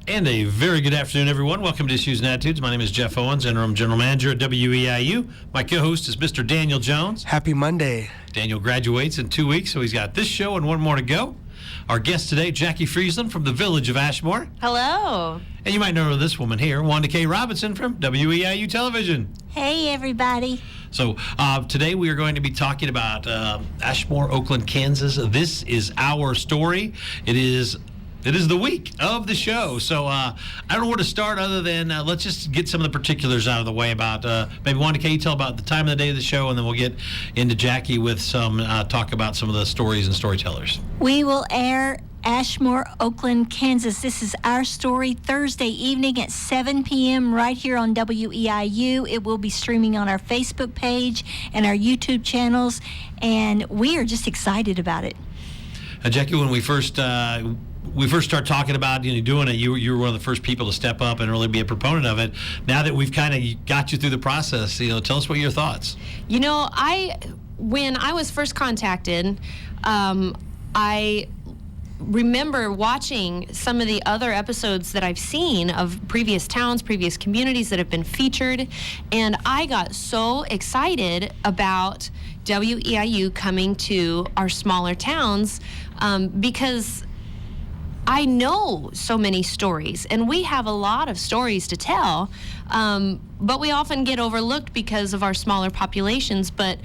And a very good afternoon, everyone. Welcome to Issues and Attitudes. My name is Jeff Owens, Interim General Manager at WEIU. My co-host is Mr. Daniel Jones. Happy Monday. Daniel graduates in 2 weeks, so he's got this show and one more to go. Our guest today, Jackie Friesland from the village of Ashmore. Hello. And you might know this woman here, Wanda K. Robinson from WEIU Television. Hey, everybody. So today we are going to be talking about Ashmore, Oakland, Kansas. This is our story. It is the week of the show. So I don't know where to start other than let's just get some of the particulars out of the way about maybe Wanda, can you tell about the time of the day of the show, and then we'll get into Jackie with some talk about some of the stories and storytellers. We will air Ashmore, Oakland, Kansas. This is our story Thursday evening at 7 p.m. right here on WEIU. It will be streaming on our Facebook page and our YouTube channels, and we are just excited about it. Jackie, when we first started talking about doing it, you were one of the first people to step up and really be a proponent of it. Now that we've kind of got you through the process, tell us what your thoughts. When I was first contacted, I remember watching some of the other episodes that I've seen of previous towns, previous communities that have been featured, and I got so excited about WEIU coming to our smaller towns because I know so many stories, and we have a lot of stories to tell, but we often get overlooked because of our smaller populations. But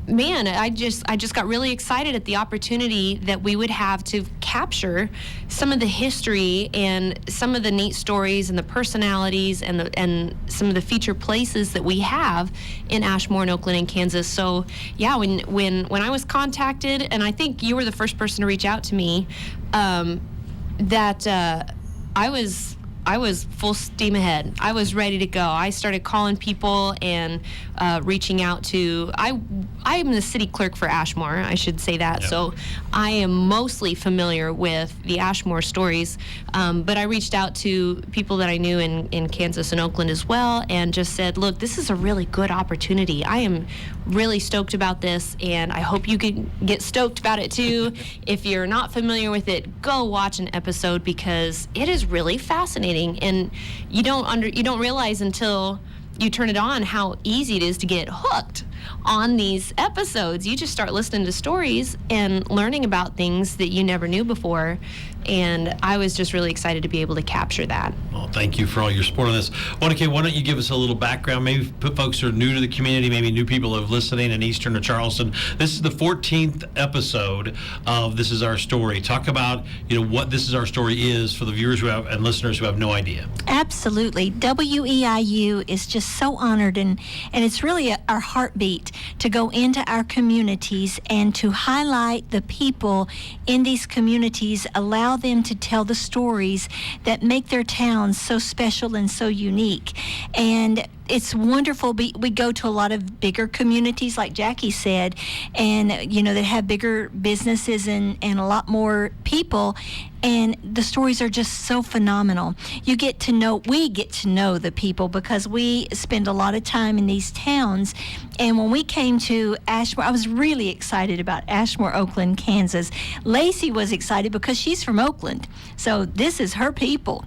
man, I just got really excited at the opportunity that we would have to capture some of the history and some of the neat stories and the personalities and some of the featured places that we have in Ashmore and Oakland and Kansas. So yeah, when I was contacted, and I think you were the first person to reach out to me, that I was full steam ahead. I was ready to go. I started calling people and reaching out to, I am the city clerk for Ashmore, I should say that. Yep. So I am mostly familiar with the Ashmore stories, but I reached out to people that I knew in Kansas and Oakland as well, and just said, look, this is a really good opportunity. I am really stoked about this, and I hope you can get stoked about it too. If you're not familiar with it, go watch an episode because it is really fascinating, and you don't realize until you turn it on how easy it is to get hooked on these episodes. You just start listening to stories and learning about things that you never knew before, and I was just really excited to be able to capture that. Well, thank you for all your support on this. Wanda, why don't you give us a little background, maybe put folks who are new to the community, maybe new people who are listening in Eastern or Charleston. This is the 14th episode of This Is Our Story. Talk about what This Is Our Story is for the viewers who have and listeners who have no idea. Absolutely. WEIU is just so honored, and it's really our heartbeat to go into our communities and to highlight the people in these communities, allow them to tell the stories that make their towns so special and so unique. And it's wonderful. We go to a lot of bigger communities, like Jackie said, and that have bigger businesses and a lot more people, and the stories are just so phenomenal. We get to know the people because we spend a lot of time in these towns. And when we came to Ashmore, I was really excited about Ashmore, Oakland, Kansas. Lacey was excited because she's from Oakland, so this is her people.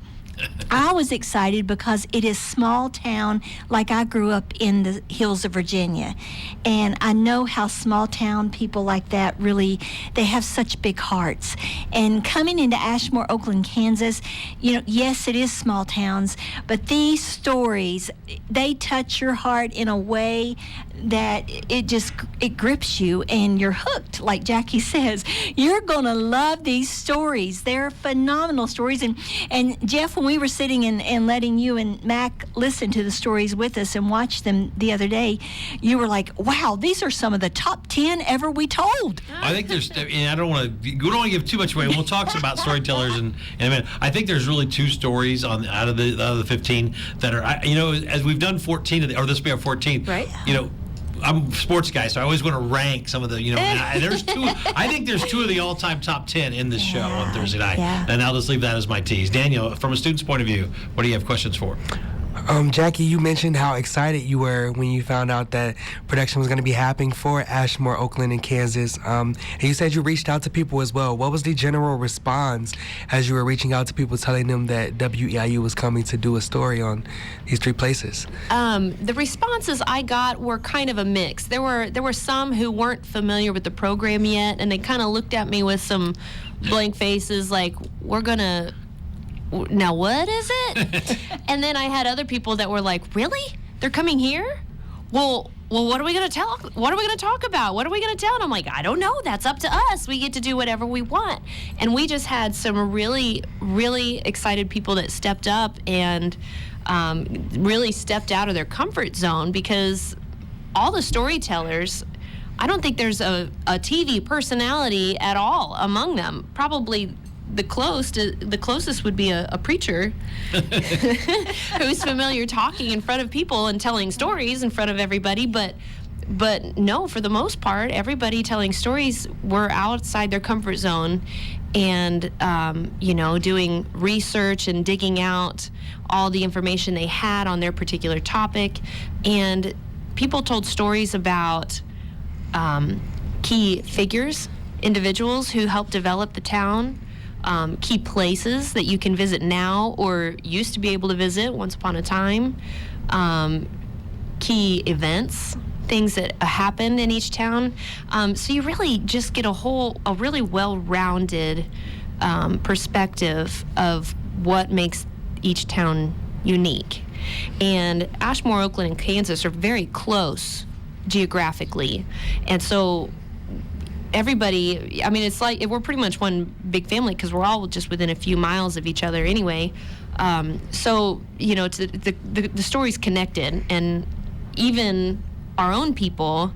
I was excited because it is small town, like I grew up in the hills of Virginia, and I know how small town people like that really, they have such big hearts. And coming into Ashmore, Oakland, Kansas, yes, it is small towns, but these stories, they touch your heart in a way that it grips you and you're hooked. Like Jackie says, you're gonna love these stories. They're phenomenal stories. And Jeff, when we were sitting and letting you and Mac listen to the stories with us and watch them the other day, you were like, wow, these are some of the top 10 ever we told. I think there's, and we don't want to give too much away. We'll talk about storytellers in a minute. I think there's really two stories out of the 15 that are, as we've done 14 or this will be our 14th, right? I'm a sports guy, so I always want to rank some of the, there's two. I think there's two of the all-time top 10 in this show on Thursday night, and I'll just leave that as my tease. Daniel, from a student's point of view, what do you have questions for? Jackie, you mentioned how excited you were when you found out that production was going to be happening for Ashmore, Oakland, and Kansas. And you said you reached out to people as well. What was the general response as you were reaching out to people, telling them that WEIU was coming to do a story on these three places? The responses I got were kind of a mix. There were some who weren't familiar with the program yet, and they kind of looked at me with some blank faces, like, "We're gonna." Now what is it? And then I had other people that were like, "Really? They're coming here? Well, what are we gonna tell? What are we gonna talk about? What are we gonna tell?" And I'm like, "I don't know. That's up to us. We get to do whatever we want." And we just had some really, really excited people that stepped up and really stepped out of their comfort zone, because all the storytellers, I don't think there's a TV personality at all among them. Probably the closest would be a preacher who's familiar talking in front of people and telling stories in front of everybody, but no, for the most part, everybody telling stories were outside their comfort zone, and doing research and digging out all the information they had on their particular topic. And people told stories about key figures, individuals who helped develop the town, key places that you can visit now or used to be able to visit once upon a time, key events, things that happened in each town. So you really just get a really well-rounded perspective of what makes each town unique. And Ashmore, Oakland, and Kansas are very close geographically, and so everybody, I mean, it's like we're pretty much one big family, because we're all just within a few miles of each other anyway. So the story's connected, and even our own people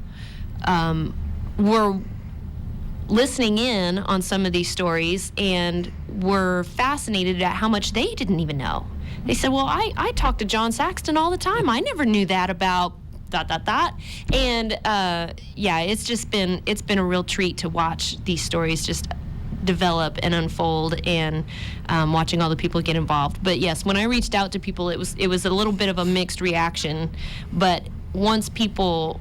were listening in on some of these stories and were fascinated at how much they didn't even know. They said, "Well, I talk to John Saxton all the time. I never knew that about ... And it's been a real treat to watch these stories just develop and unfold, and watching all the people get involved. But yes, when I reached out to people, it was a little bit of a mixed reaction. But once people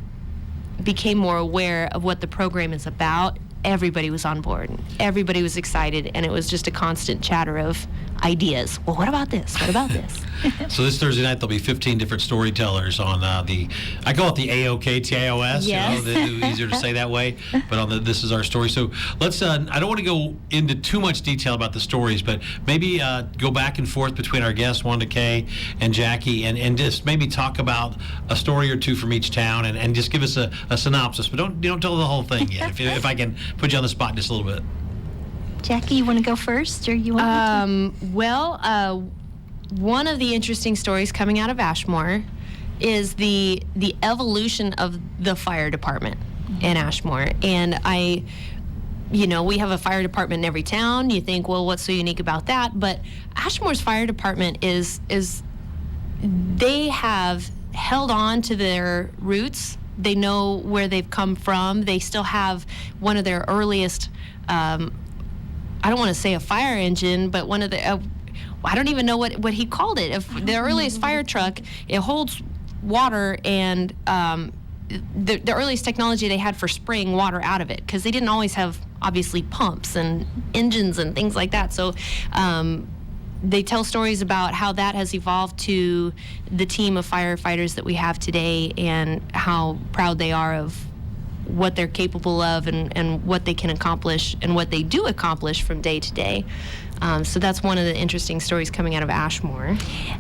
became more aware of what the program is about, everybody was on board. Everybody was excited, and it was just a constant chatter of ideas. Well, what about this? What about this? So this Thursday night, there'll be 15 different storytellers on I call it the AOKTIOS. Yes. Easier to say that way, but on the This Is Our Story. So let's, I don't want to go into too much detail about the stories, but maybe go back and forth between our guests, Wanda Kay and Jackie, and just maybe talk about a story or two from each town, and just give us a synopsis, but don't tell the whole thing yet, if I can put you on the spot just a little bit. Jackie, you want to go first, or you want one of the interesting stories coming out of Ashmore is the evolution of the fire department in Ashmore. And we have a fire department in every town. You think, well, what's so unique about that? But Ashmore's fire department is they have held on to their roots. They know where they've come from. They still have one of their earliest, I don't want to say a fire engine, but one of the, I don't even know what he called it. If the earliest fire truck, it holds water, and the earliest technology they had for spraying water out of it, because they didn't always have, obviously, pumps and engines and things like that. So they tell stories about how that has evolved to the team of firefighters that we have today, and how proud they are of what they're capable of, and what they can accomplish, and what they do accomplish from day to day. So that's one of the interesting stories coming out of Ashmore.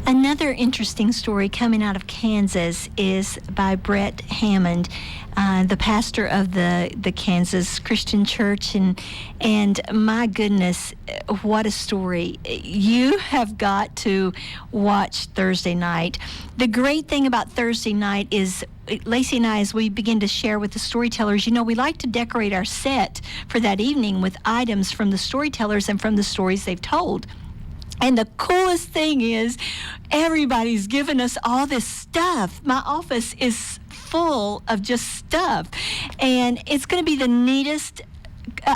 Another interesting story coming out of Kansas is by Brett Hammond, the pastor of the Kansas Christian Church, and my goodness, what a story. You have got to watch Thursday night. The great thing about Thursday night is Lacey and I, as we begin to share with the storytellers, we like to decorate our set for that evening with items from the storytellers and from the stories they've told. And the coolest thing is everybody's given us all this stuff. My office is full of just stuff. And it's going to be the neatest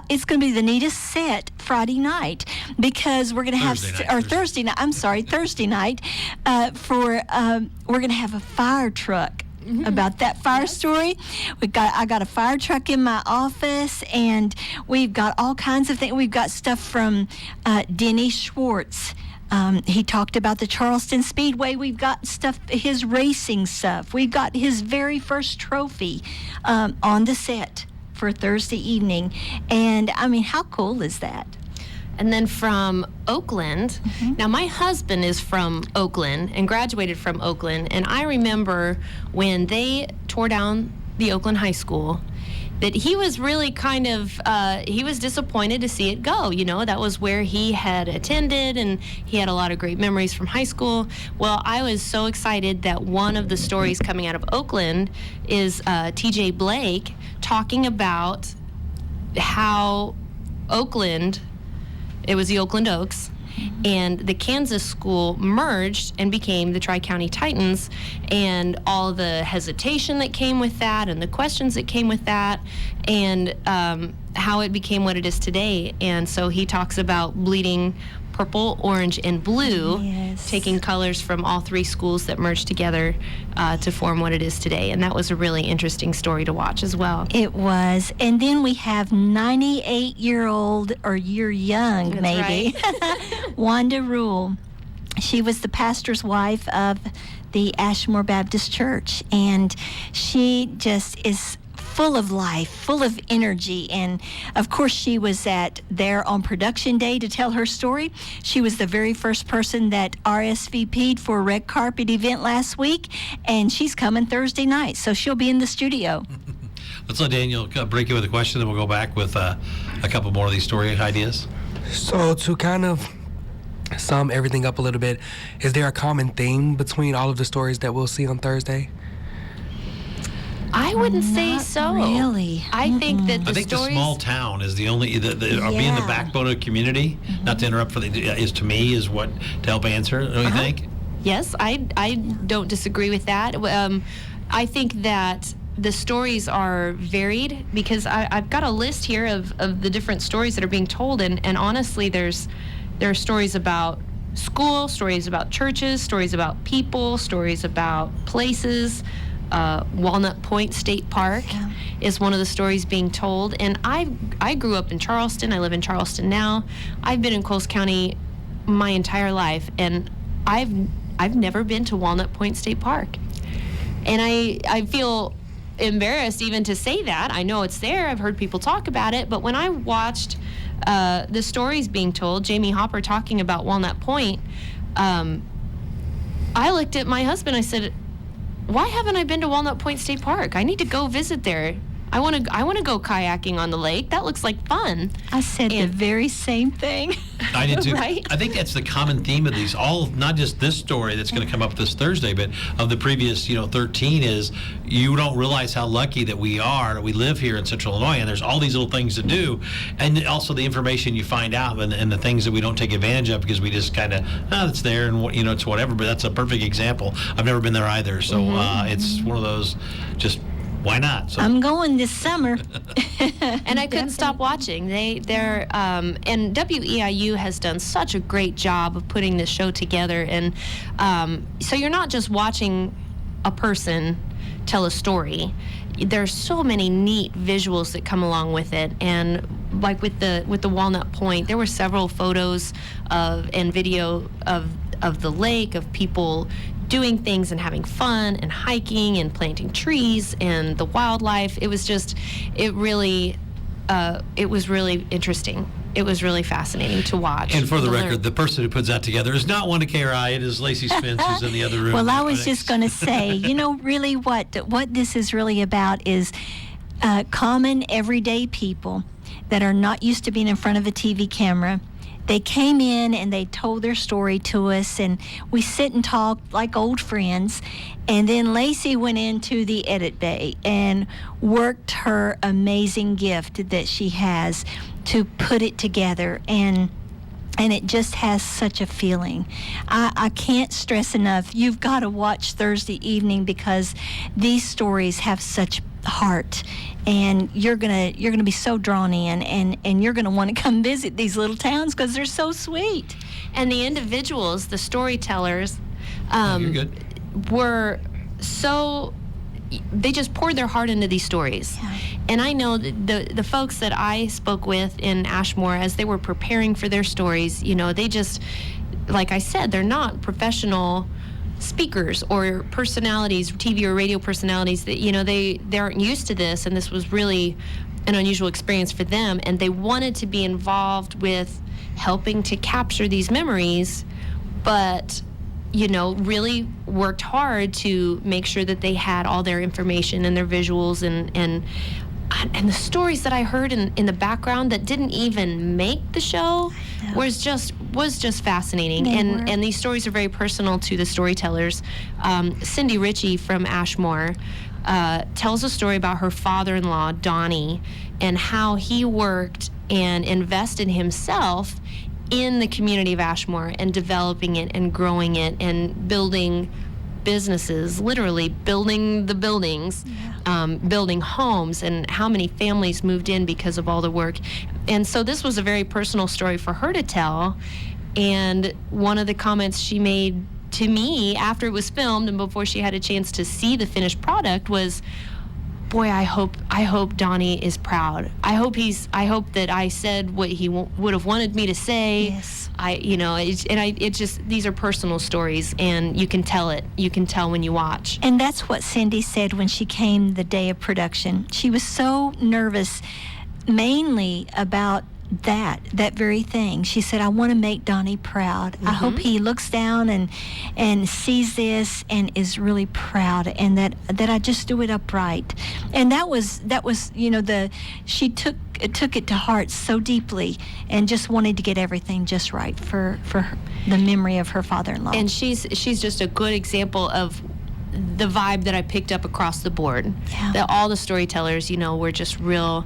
it's going to be the neatest set Friday night, because we're going to have Thursday night. I'm sorry, Thursday night. We're going to have a fire truck. About that fire story, I got a fire truck in my office, and we've got all kinds of things. We've got stuff from Denny Schwartz. He talked about the Charleston Speedway. We've got stuff, his racing stuff. We've got his very first trophy on the set for Thursday evening. And I mean, how cool is that? And then from Oakland, now my husband is from Oakland and graduated from Oakland, and I remember when they tore down the Oakland High School, that he was really kind of, he was disappointed to see it go. You know, that was where he had attended, and he had a lot of great memories from high school. Well, I was so excited that one of the stories coming out of Oakland is T.J. Blake talking about how Oakland, it was the Oakland Oaks, and the Kansas school merged and became the Tri-County Titans, and all the hesitation that came with that and the questions that came with that, and how it became what it is today. And so he talks about bleeding purple, orange, and blue, taking colors from all three schools that merged together to form what it is today. And that was a really interesting story to watch as well. It was. And then we have 98-year-old, or you're young, That's maybe, right. Wanda Rule. She was the pastor's wife of the Ashmore Baptist Church, and she just is full of life, full of energy. And of course, she was there on production day to tell her story. She was the very first person that RSVP'd for a red carpet event last week, and she's coming Thursday night, so she'll be in the studio. Let's let Daniel break you with a question, then we'll go back with a couple more of these story ideas. So to kind of sum everything up a little bit, is there a common theme between all of the stories that we'll see on Thursday? I wouldn't say Not so. really. I think that the I think stories, the small town is the only, being the Yeah. backbone of the community, not to interrupt, is what to help answer, don't you think? Yes, I don't disagree with that. I think that the stories are varied, because I've got a list here of the different stories that are being told, and honestly, there are stories about school, stories about churches, stories about people, stories about places. Walnut Point State Park is one of the stories being told. And I grew up in Charleston. I live in Charleston now. I've been in Coles County my entire life, and I've never been to Walnut Point State Park. And I feel embarrassed even to say that. I know it's there. I've heard people talk about it. But when I watched the stories being told, Jamie Hopper talking about Walnut Point, I looked at my husband. I said, why haven't I been to Walnut Point State Park? I need to go visit there. I want to go kayaking on the lake. That looks like fun. I said the very same thing. I did too. Right? I think that's the common theme of these, not just this story that's going to come up this Thursday, but of the previous 13 is you don't realize how lucky that we are that we live here in Central Illinois, and there's all these little things to do, and also the information you find out and the things that we don't take advantage of because we just kind of it's there and it's whatever. But that's a perfect example. I've never been there either, so it's one of those just. Why not? So. I'm going this summer. And I couldn't stop watching. And WEIU has done such a great job of putting this show together. And so you're not just watching a person tell a story. There's so many neat visuals that come along with it. And like with the Walnut Point, there were several photos and video of the lake, of people doing things and having fun and hiking and planting trees and the wildlife. It was really interesting. It was really fascinating to watch. And for the record, the person who puts that together is not one to KRI. It is Lacey Spence who's in the other room. Well, I was just going to say, really what this is really about is common everyday people that are not used to being in front of a TV camera. They came in and they told their story to us, and we sit and talk like old friends. And then Lacey went into the edit bay and worked her amazing gift that she has to put it together, and it just has such a feeling. I can't stress enough, you've got to watch Thursday evening, because these stories have such heart, and you're gonna be so drawn in, and you're gonna want to come visit these little towns because they're so sweet. And the individuals, the storytellers, You're good. were so, they just poured their heart into these stories. Yeah. And I know that the folks that I spoke with in Ashmore, as they were preparing for their stories, they just, like I said, they're not professional speakers or personalities, TV or radio personalities, that they aren't used to this, and this was really an unusual experience for them, and they wanted to be involved with helping to capture these memories, but really worked hard to make sure that they had all their information and their visuals and the stories that I heard in the background that didn't even make the show was just fascinating. And these stories are very personal to the storytellers. Cindy Ritchie from Ashmore tells a story about her father-in-law, Donnie, and how he worked and invested himself in the community of Ashmore and developing it and growing it and building businesses, literally building the buildings, building homes, and how many families moved in because of all the work. And so this was a very personal story for her to tell. And one of the comments she made to me after it was filmed and before she had a chance to see the finished product was, boy, I hope Donnie is proud. I hope that I said what he would have wanted me to say. Yes. These are personal stories, and you can tell it. You can tell when you watch. And that's what Cindy said when she came the day of production. She was so nervous, mainly about that very thing. She said, I want to make Donnie proud. Mm-hmm. I hope he looks down and sees this and is really proud, and that I just do it upright. And that was she took it to heart so deeply and just wanted to get everything just right for the memory of her father-in-law. And she's just a good example of the vibe that I picked up across the board. Yeah. That all the storytellers, were just real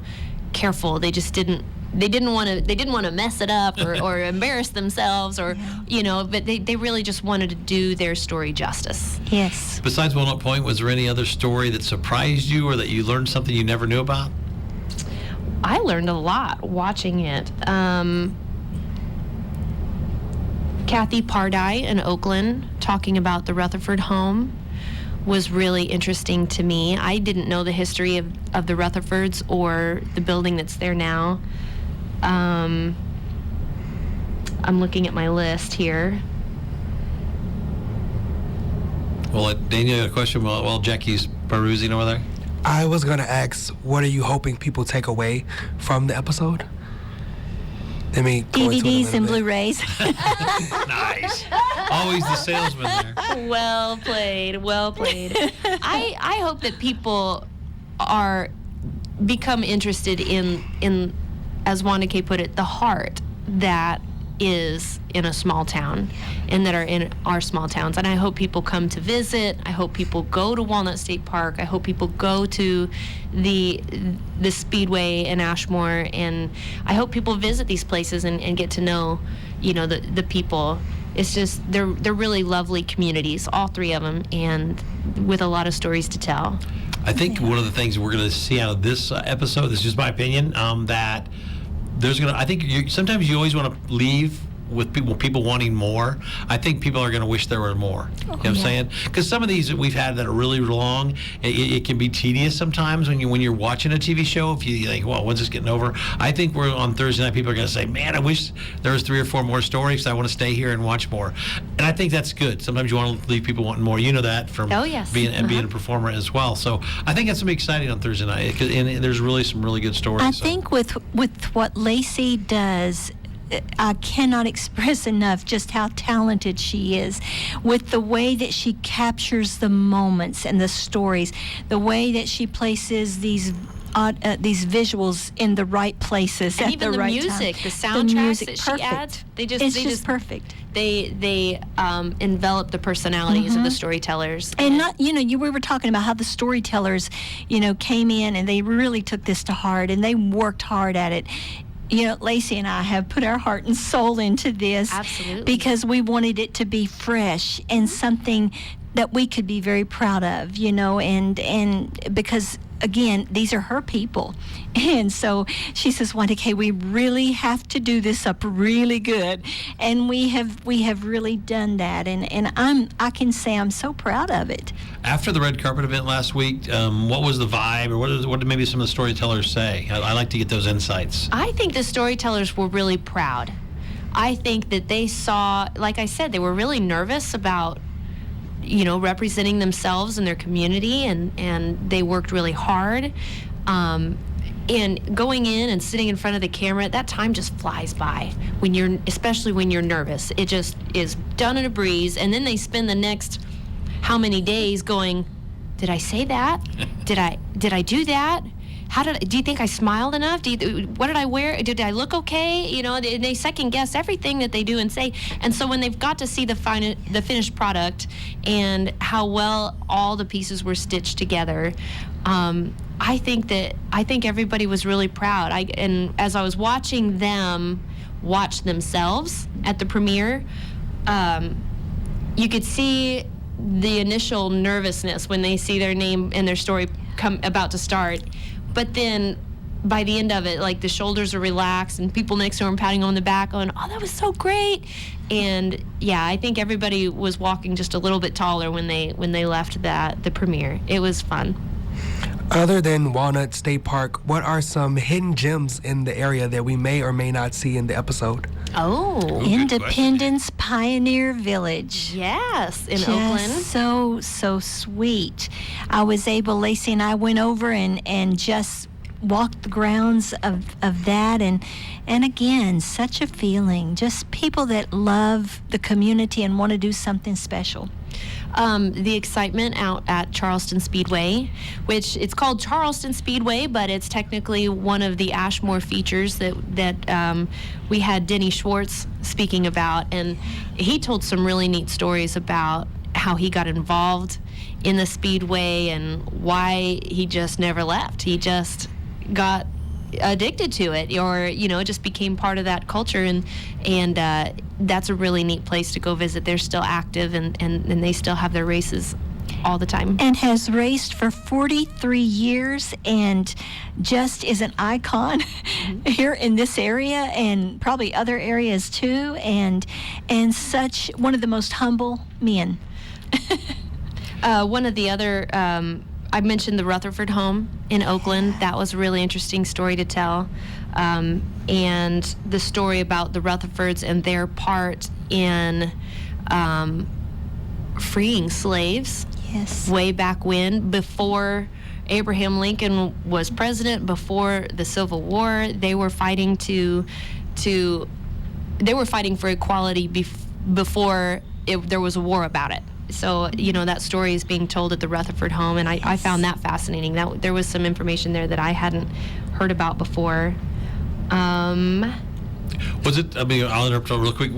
careful. They just didn't want to mess it up or embarrass themselves but they really just wanted to do their story justice. Yes. Besides Walnut Point, was there any other story that surprised you or that you learned something you never knew about? I learned a lot watching it. Kathy Pardai in Oakland talking about the Rutherford home was really interesting to me. I didn't know the history of the Rutherfords or the building that's there now. I'm looking at my list here. Well, Daniel, you got a question while Jackie's perusing over there? I was going to ask, what are you hoping people take away from the episode? Let me go into it a DVDs little and bit. Blu-rays. Nice. Always the salesman there. Well played. I hope that people become interested in, as Wanda Kay put it, the heart that is in a small town and that are in our small towns. And I hope people come to visit. I hope people go to Walnut State Park. I hope people go to the Speedway in Ashmore, and I hope people visit these places and get to know, the people. It's just they're really lovely communities, all three of them, and with a lot of stories to tell. I think one of the things we're going to see out of this episode, this is just my opinion, that I think sometimes you always want to leave with people wanting more. I think people are going to wish there were more. You know what I'm saying? Because some of these that we've had that are really long, it can be tedious sometimes when you're watching a TV show. If you think, well, when's this getting over? I think we're on Thursday night. People are going to say, man, I wish there was 3 or 4 more stories. I want to stay here and watch more. And I think that's good. Sometimes you want to leave people wanting more. You know that from being a performer as well. So I think that's going to be exciting on Thursday night. And there's really some really good stories. I think with what Lacey does, I cannot express enough just how talented she is with the way that she captures the moments and the stories, the way that she places these visuals in the right places and at even the right music, time. the soundtracks music, that perfect. she adds, It's just perfect. They envelop the personalities of the storytellers. And we were talking about how the storytellers, came in and they really took this to heart and they worked hard at it. Lacey and I have put our heart and soul into this. Absolutely. Because we wanted it to be fresh and something that we could be very proud of, you know, and because again, these are her people. And so she says, Wanda Kay, we really have to do this up really good. And we have really done that. And I can say I'm so proud of it. After the red carpet event last week, what was the vibe, or what did maybe some of the storytellers say? I like to get those insights. I think the storytellers were really proud. I think that they saw, like I said, they were really nervous about, you know, representing themselves and their community, and they worked really hard. And going in and sitting in front of the camera, that time just flies by especially when you're nervous. It just is done in a breeze. And then they spend the next how many days going, did I say that? Did I do that? Do you think I smiled enough? What did I wear? Did I look okay? You know, they second guess everything that they do and say. And so when they've got to see the finished product and how well all the pieces were stitched together, I think everybody was really proud. And as I was watching them watch themselves at the premiere, you could see the initial nervousness when they see their name and their story about to start. But then by the end of it, like, the shoulders are relaxed and people next to them patting on the back going, oh, that was so great. And yeah, I think everybody was walking just a little bit taller when they left the premiere. It was fun. Other than Walnut State Park, what are some hidden gems in the area that we may or may not see in the episode? Oh, Independence Pioneer Village. Yes, in Just Oakland. So sweet. I was able, Lacey and I went over and just walked the grounds of that, and again, such a feeling. Just people that love the community and want to do something special. The excitement out at Charleston Speedway, which it's called Charleston Speedway, but it's technically one of the Ashmore features that we had Denny Schwartz speaking about, and he told some really neat stories about how he got involved in the Speedway and why he just never left. He just got addicted to it, or, you know, it just became part of that culture, and that's a really neat place to go visit. They're still active, and they still have their races all the time. And has raced for 43 years and just is an icon here in this area and probably other areas too, and such one of the most humble men. One of the other, I mentioned the Rutherford home in Oakland. That was a really interesting story to tell. And the story about the Rutherfords and their part in freeing slaves. Yes. Way back when, before Abraham Lincoln was president, before the Civil War, they were fighting for equality before there was a war about it. So, you know, that story is being told at the Rutherford home, and I found that fascinating. There was some information there that I hadn't heard about before. Was it, I mean, I'll interrupt real quick,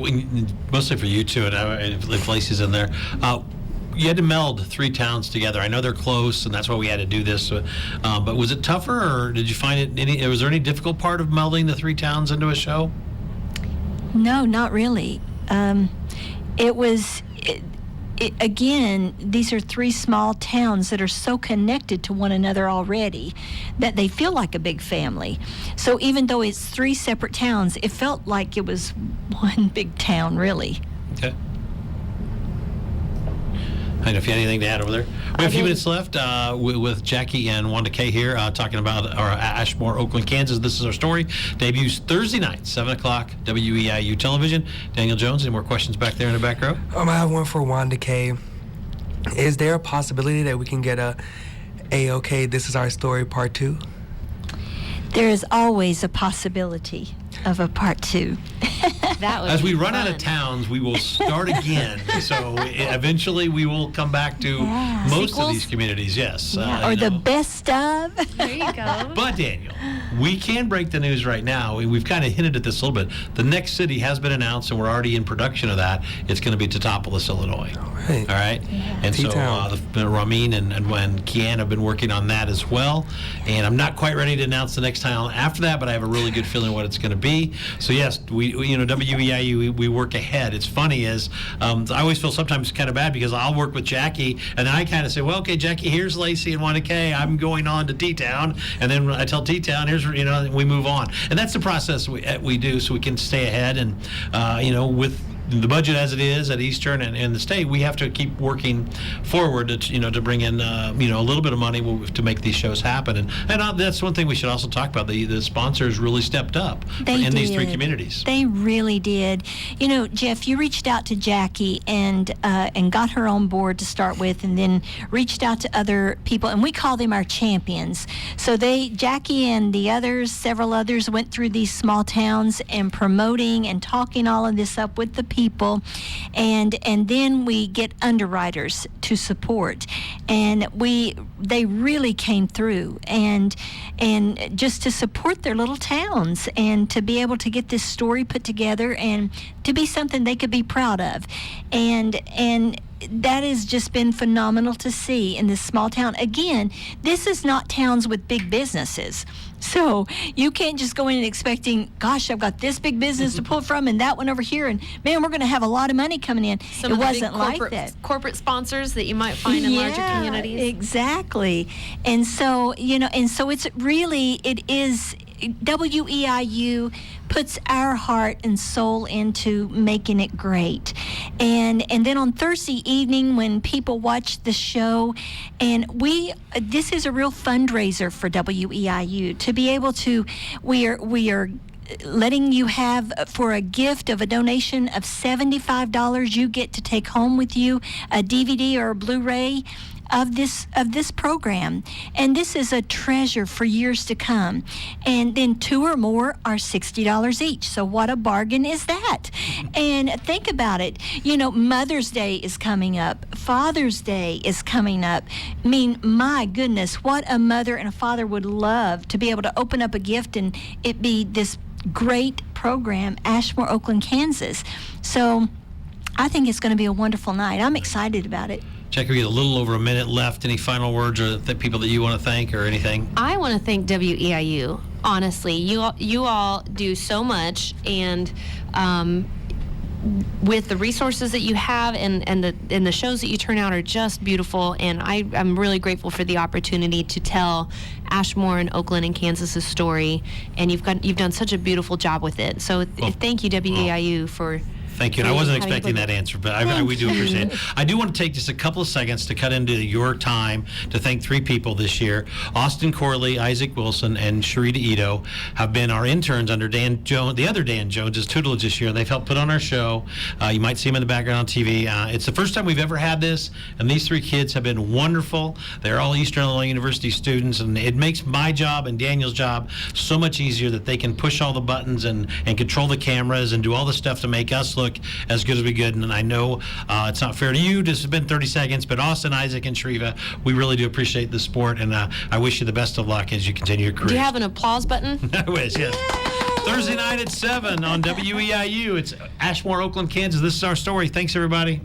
mostly for you two, and if Lacey's in there. You had to meld three towns together. I know they're close, and that's why we had to do this. But was it tougher, or did you find it was there any difficult part of melding the three towns into a show? No, not really. It was... Again, these are three small towns that are so connected to one another already that they feel like a big family. So even though it's three separate towns, it felt like it was one big town, really. Okay. I don't know if you had anything to add over there. We have a few minutes left with Jackie and Wanda Kay here talking about our Ashmore, Oakland, Kansas. This is our story. Debuts Thursday night, 7 o'clock, WEIU television. Daniel Jones, any more questions back there in the back row? I have one for Wanda Kay. Is there a possibility that we can get okay, this is our story, part 2? There is always a possibility of a part 2. That would As we be run fun. out of towns, we will start again. So eventually we will come back to most of Sequels? these communities, yes. Yeah, or the best of. There you go. But Daniel, we can break the news right now. We've kind of hinted at this a little bit. The next city has been announced, and we're already in production of that. It's going to be Teutopolis, Illinois. Right. All right? Yeah. And so T-Town. Ramin and Kian have been working on that as well. And I'm not quite ready to announce the next town after that, but I have a really good feeling what it's going to be. So yes, we WEIU WEIU, we work ahead. It's funny is I always feel sometimes kind of bad because I'll work with Jackie, and then I kind of say, well, okay, Jackie, here's Lacey and Wanda K. I'm going on to T-Town, and then I tell T-Town, here's, we move on. And that's the process we do so we can stay ahead. And, with the budget as it is at Eastern and the state, we have to keep working forward to bring in a little bit of money to make these shows happen. And that's one thing we should also talk about. The sponsors really stepped up in these three communities. They really did. Jeff, you reached out to Jackie and got her on board to start with, and then reached out to other people, and we call them our champions. So Jackie and several others went through these small towns and promoting and talking all of this up with the people, and then we get underwriters to support, and they really came through and just to support their little towns and to be able to get this story put together and to be something they could be proud of, and that has just been phenomenal to see in this small town. Again, this is not towns with big businesses. So you can't just go in and expecting, gosh, I've got this big business to pull from and that one over here, and man, we're going to have a lot of money coming in. Some of the wasn't big like that. Corporate sponsors that you might find in larger communities. Exactly. And so, it's really, it is, WEIU puts our heart and soul into making it great. And then on Thursday evening when people watch the show, and this is a real fundraiser for WEIU to be able to, we are letting you have, for a gift of a donation of $75, you get to take home with you a DVD or a Blu-ray of this program, and this is a treasure for years to come. And then 2 or more are $60 each. So what a bargain is that? And think about it. Mother's Day is coming up. Father's Day is coming up. I mean, my goodness, what a mother and a father would love to be able to open up a gift and it be this great program, Ashmore, Oakland, Kansas. So I think it's going to be a wonderful night. I'm excited about it. Jackie, we get a little over a minute left. Any final words or the people that you want to thank or anything? I want to thank WEIU. Honestly, you all do so much, and with the resources that you have and the shows that you turn out are just beautiful. And I'm really grateful for the opportunity to tell Ashmore and Oakland and Kansas's story. And you've done such a beautiful job with it. So thank you, WEIU, for. Thank you. And I wasn't expecting that answer, but we do appreciate it. I do want to take just a couple of seconds to cut into your time to thank 3 people this year. Austin Corley, Isaac Wilson, and Sharita Ito have been our interns under Dan Jones, the other Dan Jones' tutelage this year. They've helped put on our show. You might see them in the background on TV. It's the first time we've ever had this, and these 3 kids have been wonderful. They're all Eastern Illinois University students, and it makes my job and Daniel's job so much easier that they can push all the buttons and control the cameras and do all the stuff to make us look as good as we could. And I know it's not fair to you to spend 30 seconds, but Austin, Isaac, and Shriva, we really do appreciate the sport, and I wish you the best of luck as you continue your career. Do you have an applause button? I wish, yes. Thursday night at 7 on WEIU. It's Ashmore, Oakland, Kansas. This is our story. Thanks, everybody.